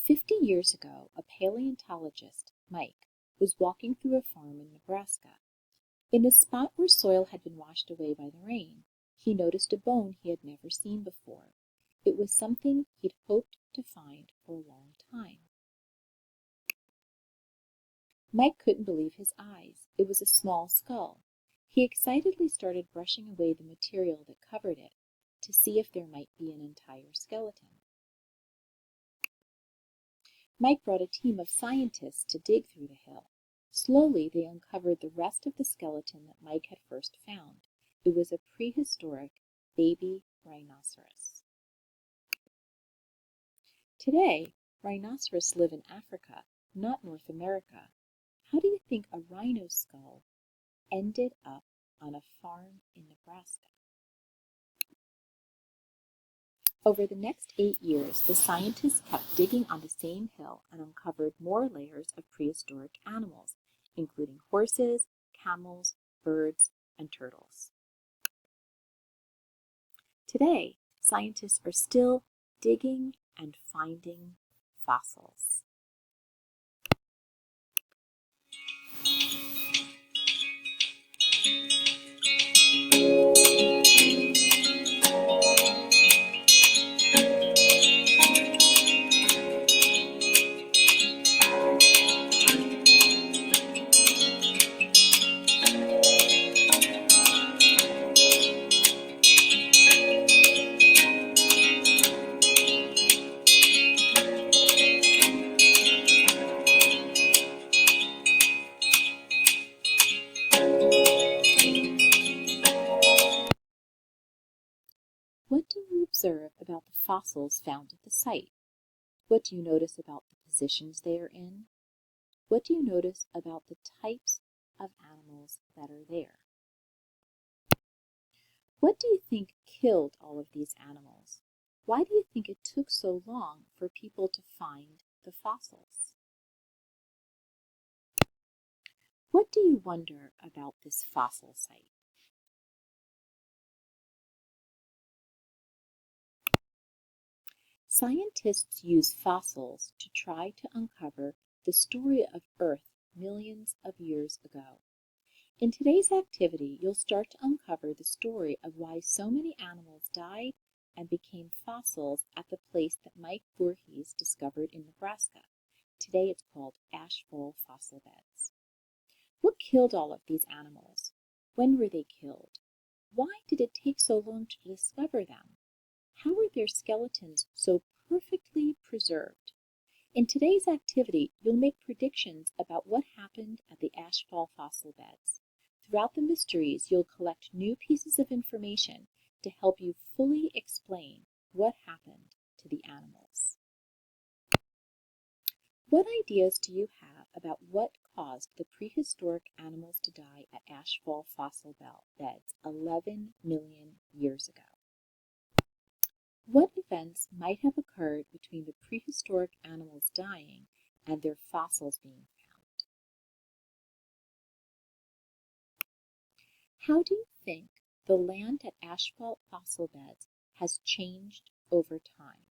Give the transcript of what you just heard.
50 years ago, a paleontologist, Mike, was walking through a farm in Nebraska. In a spot where soil had been washed away by the rain, he noticed a bone he had never seen before. It was something he'd hoped to find for a long time. Mike couldn't believe his eyes. It was a small skull. He excitedly started brushing away the material that covered it to see if there might be an entire skeleton. Mike brought a team of scientists to dig through the hill. Slowly, they uncovered the rest of the skeleton that Mike had first found. It was a prehistoric baby rhinoceros. Today, rhinoceros live in Africa, not North America. How do you think a rhino skull ended up on a farm in Nebraska? Over the next 8 years, the scientists kept digging on the same hill and uncovered more layers of prehistoric animals, including horses, camels, birds, and turtles. Today, scientists are still digging and finding fossils. What do you observe about the fossils found at the site? What do you notice about the positions they are in? What do you notice about the types of animals that are there? What do you think killed all of these animals? Why do you think it took so long for people to find the fossils? What do you wonder about this fossil site? Scientists use fossils to try to uncover the story of Earth millions of years ago. In today's activity, you'll start to uncover the story of why so many animals died and became fossils at the place that Mike Voorhees discovered in Nebraska. Today it's called Ashfall Fossil Beds. What killed all of these animals? When were they killed? Why did it take so long to discover them? How were their skeletons so perfectly preserved? In today's activity, you'll make predictions about what happened at the Ashfall Fossil Beds. Throughout the mysteries, you'll collect new pieces of information to help you fully explain what happened to the animals. What ideas do you have about what caused the prehistoric animals to die at Ashfall Fossil Beds 11 million years ago? What events might have occurred between the prehistoric animals dying and their fossils being found? How do you think the land at Ashfall Fossil Beds has changed over time?